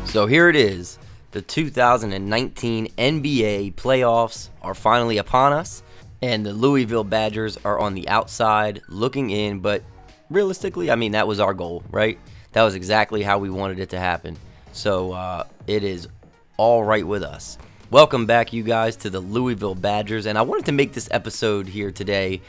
So here it is. The 2019 NBA playoffs are finally upon us, and the Louisville Badgers are on the outside looking in, but realistically, I mean, that was our goal, right? That was exactly how we wanted it to happen. So it is all right with us. Welcome back, you guys, to the Louisville Badgers, and I wanted to make this episode here today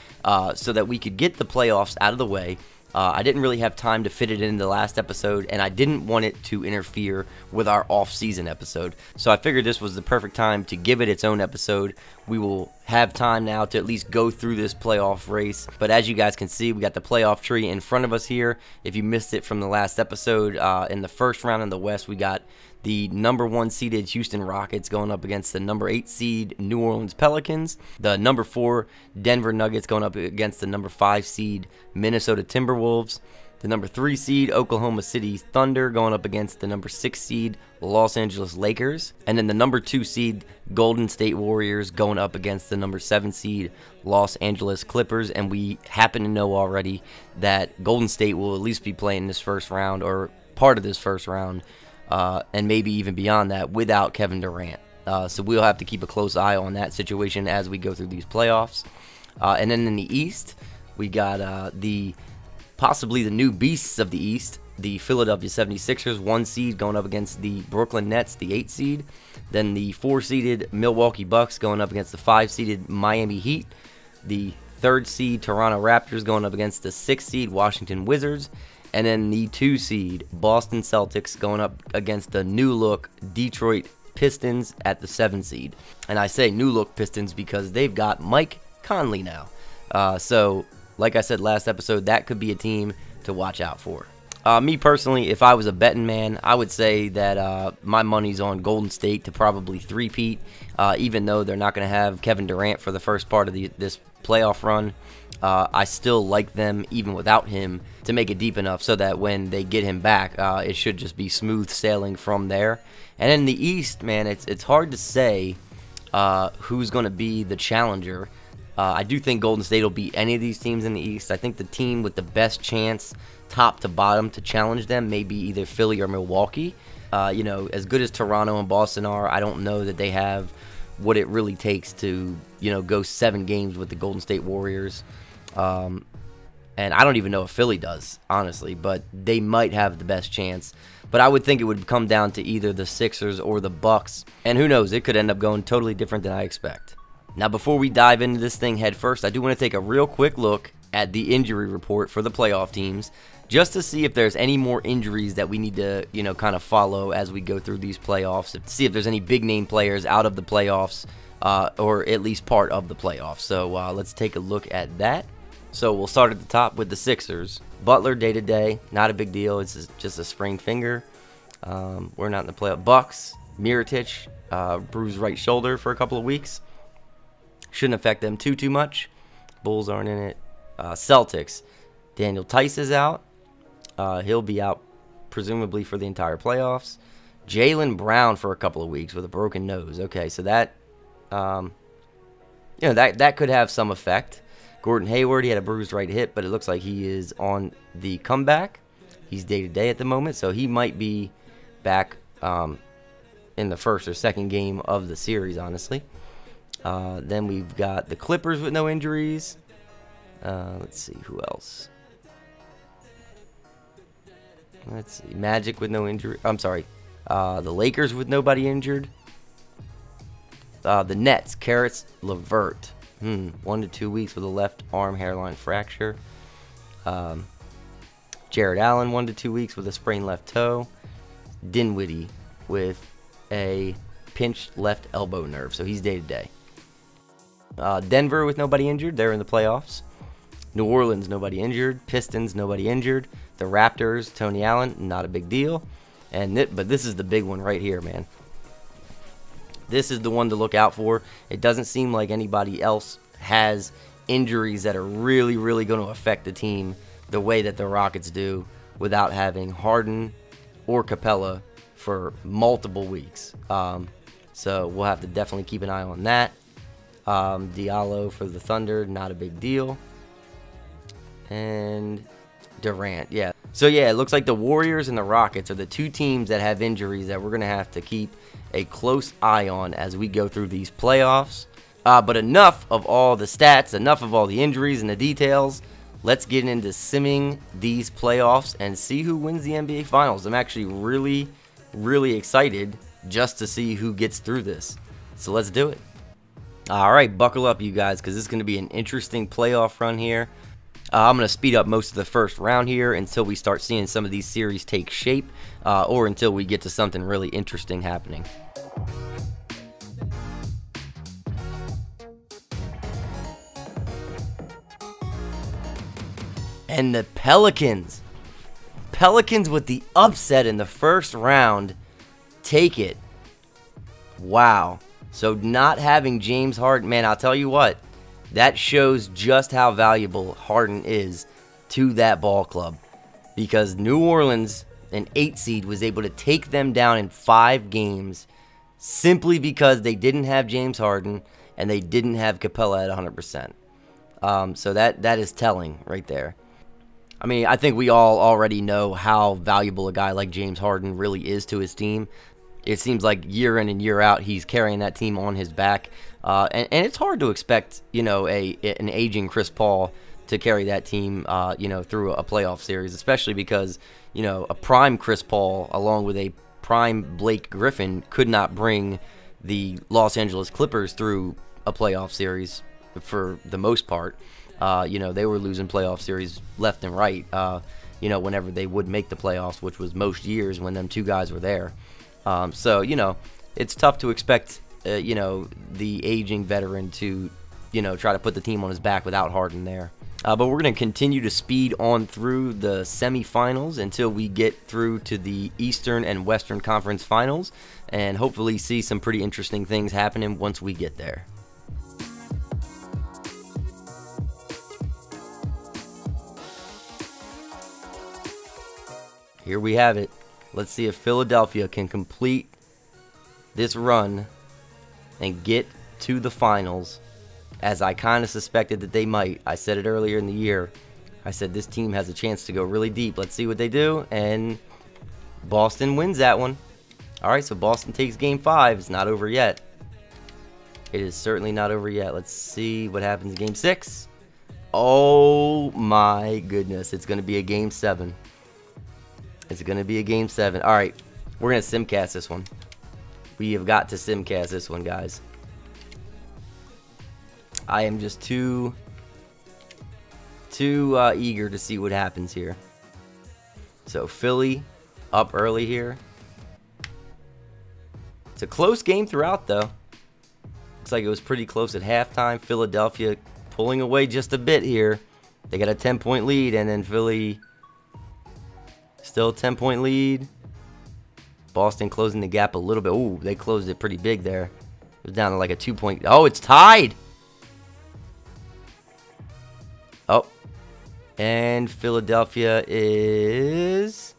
so that we could get the playoffs out of the way. I didn't really have time to fit it in the last episode, and I didn't want it to interfere with our off-season episode. So I figured this was the perfect time to give it its own episode. We will have time now to at least go through this playoff race. But as you guys can see, we got the playoff tree in front of us here. If you missed it from the last episode, in the first round in the West, we got the number 1 seeded Houston Rockets going up against the number 8 seed New Orleans Pelicans. The number 4 Denver Nuggets going up against the number 5 seed Minnesota Timberwolves. The number 3 seed Oklahoma City Thunder going up against the number 6 seed Los Angeles Lakers. And then the number 2 seed Golden State Warriors going up against the number 7 seed Los Angeles Clippers. And we happen to know already that Golden State will at least be playing this first round, or part of this first round, and maybe even beyond that, without Kevin Durant. So we'll have to keep a close eye on that situation as we go through these playoffs. And then in the East, we got possibly the new beasts of the East, the Philadelphia 76ers, 1 seed going up against the Brooklyn Nets, the 8 seed. Then the 4-seeded Milwaukee Bucks going up against the 5-seeded Miami Heat. The 3rd seed Toronto Raptors going up against the 6th seed Washington Wizards. And then the 2 seed Boston Celtics going up against the new look Detroit Pistons at the 7 seed. And I say new look Pistons because they've got Mike Conley now. So like I said last episode, that could be a team to watch out for. Me personally, if I was a betting man, I would say that my money's on Golden State to probably three-peat, even though they're not going to have Kevin Durant for the first part of this playoff run. I still like them, even without him, to make it deep enough so that when they get him back, it should just be smooth sailing from there. And in the East, man, it's hard to say who's going to be the challenger. I do think Golden State will beat any of these teams in the East. I think the team with the best chance, top to bottom, to challenge them may be either Philly or Milwaukee. You know, as good as Toronto and Boston are, I don't know that they have what it really takes to, you know, go 7 games with the Golden State Warriors. And I don't even know if Philly does, honestly, but they might have the best chance. But I would think it would come down to either the Sixers or the Bucks. And who knows, it could end up going totally different than I expect. Now, before we dive into this thing head first, I do want to take a real quick look at the injury report for the playoff teams, just to see if there's any more injuries that we need to, you know, kind of follow as we go through these playoffs, to see if there's any big name players out of the playoffs, or at least part of the playoffs. So let's take a look at that. So we'll start at the top with the Sixers. Butler, day-to-day, not a big deal. It's just a sprained finger. We're not in the playoff. Bucks, Mirotic, bruised right shoulder for a couple of weeks. Shouldn't affect them too much. Bulls aren't in it. Celtics, Daniel Tice is out. He'll be out presumably for the entire playoffs. Jaylen Brown for a couple of weeks with a broken nose. Okay, so that, you know, that could have some effect. Gordon Hayward, he had a bruised right hip, but it looks like he is on the comeback. He's day-to-day at the moment, so he might be back in the first or second game of the series, honestly. Then we've got the Clippers with no injuries. Let's see, who else? Let's see, Magic with no injury. I'm sorry, the Lakers with nobody injured. The Nets, Karis LeVert. 1 to 2 weeks with a left arm hairline fracture. Jared Allen, 1 to 2 weeks with a sprained left toe. Dinwiddie with a pinched left elbow nerve, so he's day-to-day. Denver with nobody injured. They're in the playoffs. New Orleans, nobody injured. Pistons, nobody injured. The Raptors, Tony Allen, not a big deal. But this is the big one right here, man. This is the one to look out for. It doesn't seem like anybody else has injuries that are really going to affect the team the way that the Rockets do, without having Harden or Capella for multiple weeks. So we'll have to definitely keep an eye on that. Diallo for the Thunder, not a big deal. And Durant, yeah. So yeah, it looks like the Warriors and the Rockets are the two teams that have injuries that we're going to have to keep a close eye on as we go through these playoffs. But enough of all the stats, enough of all the injuries and the details. Let's get into simming these playoffs and see who wins the NBA Finals. I'm actually really excited just to see who gets through this. So let's do it. All right, buckle up, you guys, because this is going to be an interesting playoff run here. I'm going to speed up most of the first round here until we start seeing some of these series take shape, or until we get to something really interesting happening. And the Pelicans with the upset in the first round, take it. Wow. So not having James Harden, man, I'll tell you what, that shows just how valuable Harden is to that ball club. Because New Orleans, an 8 seed, was able to take them down in 5 games simply because they didn't have James Harden and they didn't have Capella at 100%. So that is telling right there. I mean, I think we all already know how valuable a guy like James Harden really is to his team. It seems like year in and year out, he's carrying that team on his back. And it's hard to expect, you know, an aging Chris Paul to carry that team, you know, through a playoff series, especially because, you know, a prime Chris Paul along with a prime Blake Griffin could not bring the Los Angeles Clippers through a playoff series for the most part. You know, they were losing playoff series left and right, you know, whenever they would make the playoffs, which was most years when them two guys were there. So, you know, it's tough to expect, you know, the aging veteran to, you know, try to put the team on his back without Harden there. But we're going to continue to speed on through the semifinals until we get through to the Eastern and Western Conference Finals and hopefully see some pretty interesting things happening once we get there. Here we have it. Let's see if Philadelphia can complete this run and get to the finals, as I kind of suspected that they might. I said it earlier in the year. I said this team has a chance to go really deep. Let's see what they do, and Boston wins that one. All right, so Boston takes Game 5. It's not over yet. It is certainly not over yet. Let's see what happens in Game 6. Oh, my goodness. It's going to be a Game 7. It's going to be a Game 7. All right, we're going to simcast this one. We have got to simcast this one, guys. I am just too eager to see what happens here. So Philly up early here. It's a close game throughout, though. Looks like it was pretty close at halftime. Philadelphia pulling away just a bit here. They got a 10-point lead, and then Philly still a 10-point lead. Boston closing the gap a little bit. Ooh, they closed it pretty big there. It was down to like a 2-point. Oh, it's tied. Oh. And Philadelphia is...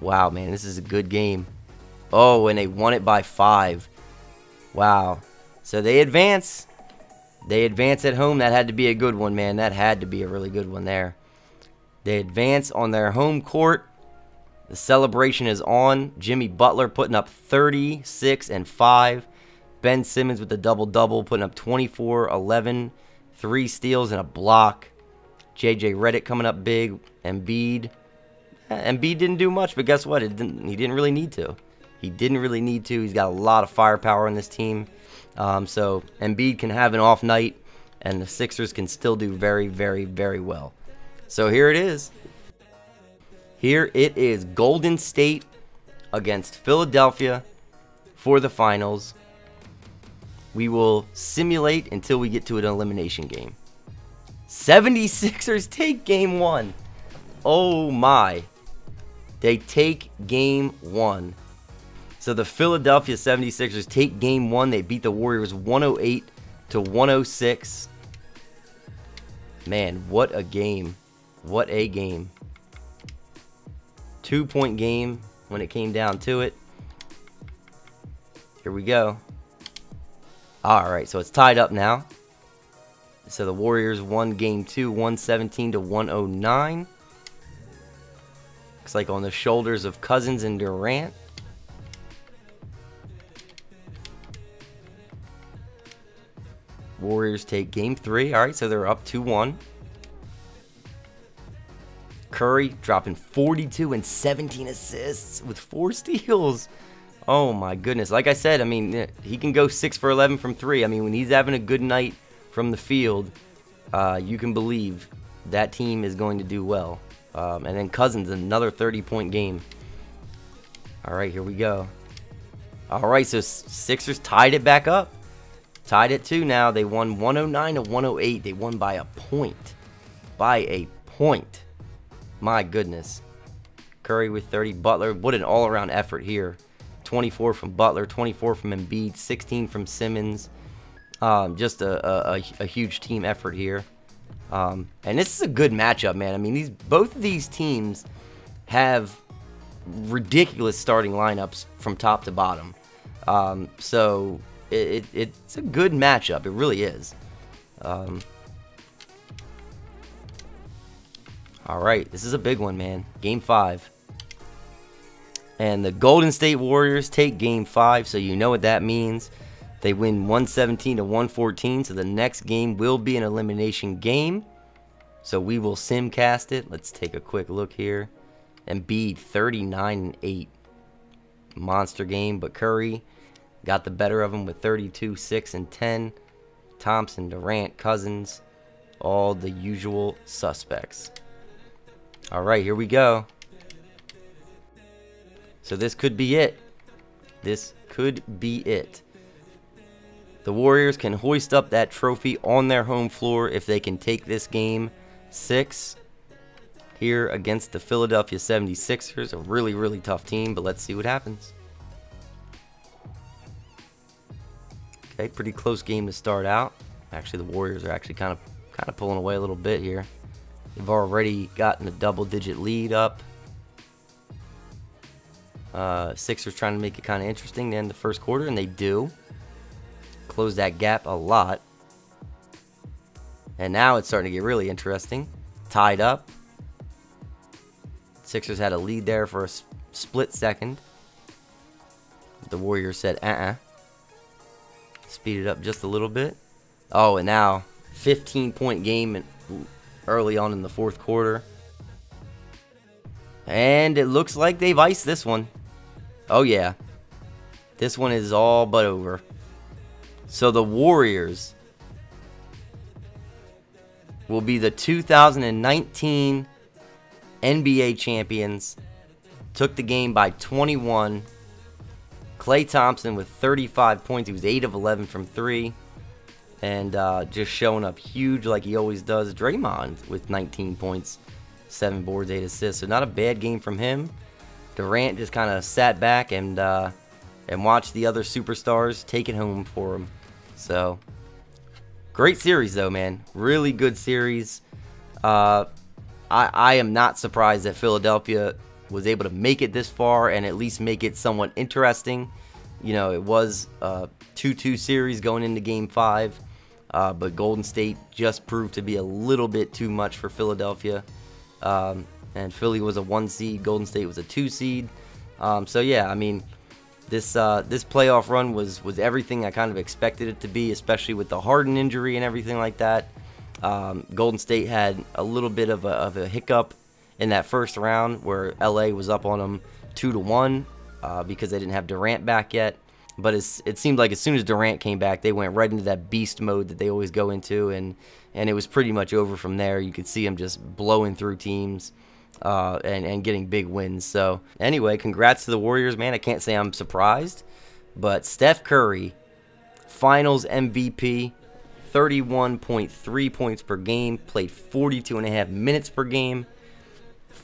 Wow, man, this is a good game. Oh, and they won it by 5. Wow. So they advance. They advance at home. That had to be a good one, man. That had to be a really good one there. They advance on their home court. The celebration is on. Jimmy Butler putting up 36 and 5. Ben Simmons with the double-double, putting up 24, 11, 3 steals and a block. JJ Redick coming up big. Embiid. Embiid didn't do much, but guess what? He didn't really need to. He didn't really need to. He's got a lot of firepower in this team. So Embiid can have an off night, and the Sixers can still do very, very, very well. So here it is. Here it is. Golden State against Philadelphia for the finals. We will simulate until we get to an elimination game. 76ers take game 1. Oh my. They take game 1. So the Philadelphia 76ers take game 1. They beat the Warriors 108-106. Man, what a game. What a game. 2-point game when it came down to it. Here we go. Alright, so it's tied up now. So the Warriors won game 2, 117 to 109. Looks like on the shoulders of Cousins and Durant. Warriors take game 3. All right, so they're up 2-1. Curry dropping 42 and 17 assists with 4 steals. Oh my goodness. Like I said, I mean, he can go 6 for 11 from 3. I mean, when he's having a good night from the field, you can believe that team is going to do well. And then Cousins, another 30-point game. All right, here we go. All right, so Sixers tied it back up. Tied it 2 now. They won 109 to 108. They won by a point. By a point. My goodness. Curry with 30. Butler, what an all-around effort here. 24 from Butler, 24 from Embiid, 16 from Simmons. Just a huge team effort here. And this is a good matchup, man. I mean, both of these teams have ridiculous starting lineups from top to bottom. So it's a good matchup. It really is. All right, this is a big one, man. Game 5. And the Golden State Warriors take game 5, so you know what that means. They win 117 to 114, so the next game will be an elimination game. So we will simcast it. Let's take a quick look here. Embiid 39 and 8. Monster game, but Curry got the better of him with 32, 6 and 10. Thompson, Durant, Cousins, all the usual suspects. All right, here we go. So this could be it. This could be it. The Warriors can hoist up that trophy on their home floor if they can take this game 6 here against the Philadelphia 76ers. A really, really tough team, but let's see what happens. Okay, pretty close game to start out. Actually, the Warriors are actually kind of pulling away a little bit here. They've already gotten a double-digit lead up. Sixers trying to make it kind of interesting to end the first quarter, and they do. Close that gap a lot. And now it's starting to get really interesting. Tied up. Sixers had a lead there for a split second. The Warriors said, Speed it up just a little bit. Oh, and now 15-point game early on in the fourth quarter. And it looks like they've iced this one. Oh, yeah. This one is all but over. So the Warriors will be the 2019 NBA champions. Took the game by 21. Klay Thompson with 35 points. He was 8 of 11 from 3. And just showing up huge like he always does. Draymond with 19 points, 7 boards, 8 assists. So not a bad game from him. Durant just kind of sat back and watched the other superstars take it home for him. So, great series though, man. Really good series. I am not surprised that Philadelphia was able to make it this far and at least make it somewhat interesting. You know, it was a 2-2 series going into Game 5. But Golden State just proved to be a little bit too much for Philadelphia. And Philly was a 1 seed. Golden State was a 2 seed. So, yeah, I mean, this playoff run was everything I kind of expected it to be, especially with the Harden injury and everything like that. Golden State had a little bit of a hiccup in that first round where LA was up on them 2-1 because they didn't have Durant back yet. But it seemed like as soon as Durant came back, they went right into that beast mode that they always go into, and it was pretty much over from there. You could see them just blowing through teams and getting big wins. So anyway, congrats to the Warriors, man. I can't say I'm surprised, but Steph Curry, Finals MVP, 31.3 points per game, played 42.5 minutes per game,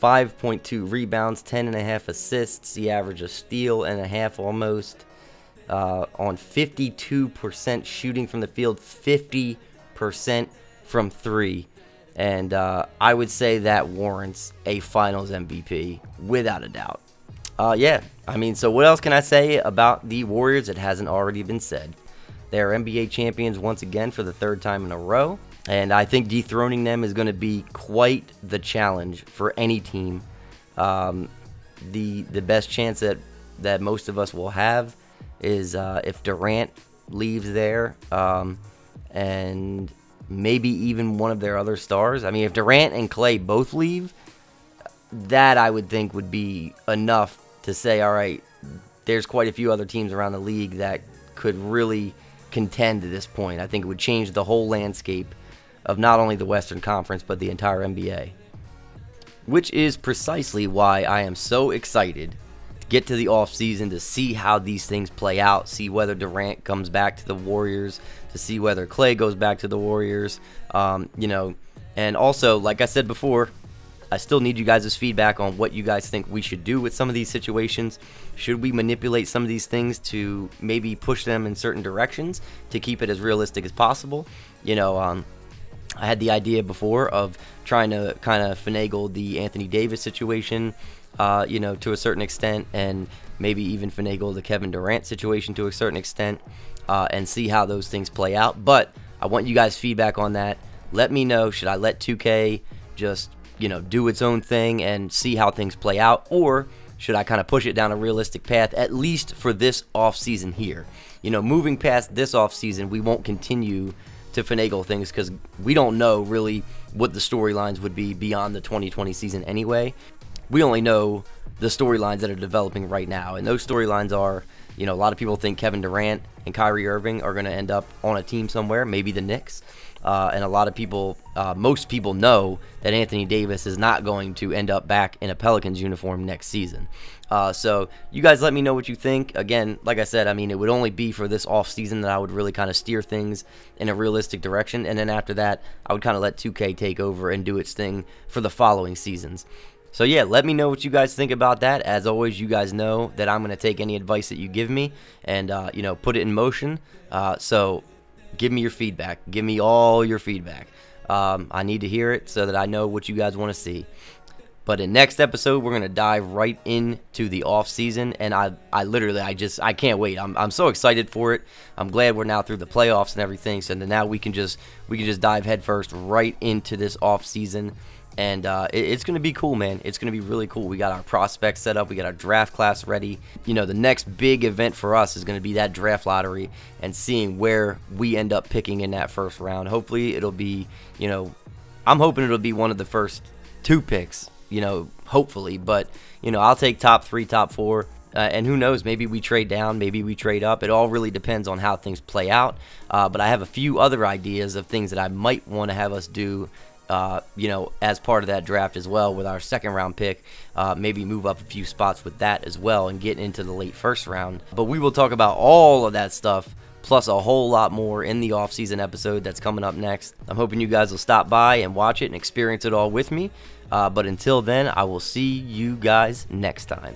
5.2 rebounds, 10.5 assists. He averaged a steal and a half almost. On 52% shooting from the field, 50% from 3. And I would say that warrants a Finals MVP without a doubt. Yeah, I mean, so what else can I say about the Warriors that hasn't already been said? They are NBA champions once again for the 3rd time in a row. And I think dethroning them is going to be quite the challenge for any team. The best chance that most of us will have is if Durant leaves there, and maybe even one of their other stars. I mean, if Durant and Clay both leave, that I would think would be enough to say, all right, there's quite a few other teams around the league that could really contend to this point. I think it would change the whole landscape of not only the Western Conference, but the entire NBA. Which is precisely why I am so excited to get to the offseason, to see how these things play out, see whether Durant comes back to the Warriors, to see whether Clay goes back to the Warriors, and also, like I said before, I still need you guys' feedback on what you guys think we should do with some of these situations. Should we manipulate some of these things to maybe push them in certain directions to keep it as realistic as possible? I had the idea before of trying to kind of finagle the Anthony Davis situation, to a certain extent, and maybe even finagle the Kevin Durant situation to a certain extent, and see how those things play out. But I want you guys' feedback on that. Let me know, should I let 2K just do its own thing and see how things play out, or should I kind of push it down a realistic path, at least for this offseason here? Moving past this offseason, we won't continue to finagle things because we don't know really what the storylines would be beyond the 2020 season anyway. We only know the storylines that are developing right now, and those storylines are, a lot of people think Kevin Durant and Kyrie Irving are going to end up on a team somewhere, maybe the Knicks. And a lot of people, most people know that Anthony Davis is not going to end up back in a Pelicans uniform next season. So you guys let me know what you think. Again, like I said, I mean, it would only be for this offseason that I would really kind of steer things in a realistic direction. And then after that, I would kind of let 2K take over and do its thing for the following seasons. So yeah, let me know what you guys think about that. As always, you guys know that I'm going to take any advice that you give me and, put it in motion. So give me your feedback. Give me all your feedback. I need to hear it so that I know what you guys want to see. But in next episode, we're going to dive right into the off season, and I can't wait. I'm so excited for it. I'm glad we're now through the playoffs and everything, so now we can just dive headfirst right into this off season. And it's going to be cool, man. It's going to be really cool. We got our prospects set up. We got our draft class ready. The next big event for us is going to be that draft lottery and seeing where we end up picking in that first round. Hopefully, it'll be, I'm hoping it'll be one of the first 2 picks, hopefully. But, I'll take top 3, top 4. And who knows, maybe we trade down, maybe we trade up. It all really depends on how things play out. But I have a few other ideas of things that I might want to have us do, as part of that draft as well with our second round pick. Maybe move up a few spots with that as well and get into the late first round. But we will talk about all of that stuff plus a whole lot more in the off-season episode that's coming up next. I'm hoping you guys will stop by and watch it and experience it all with me. But until then, I will see you guys next time.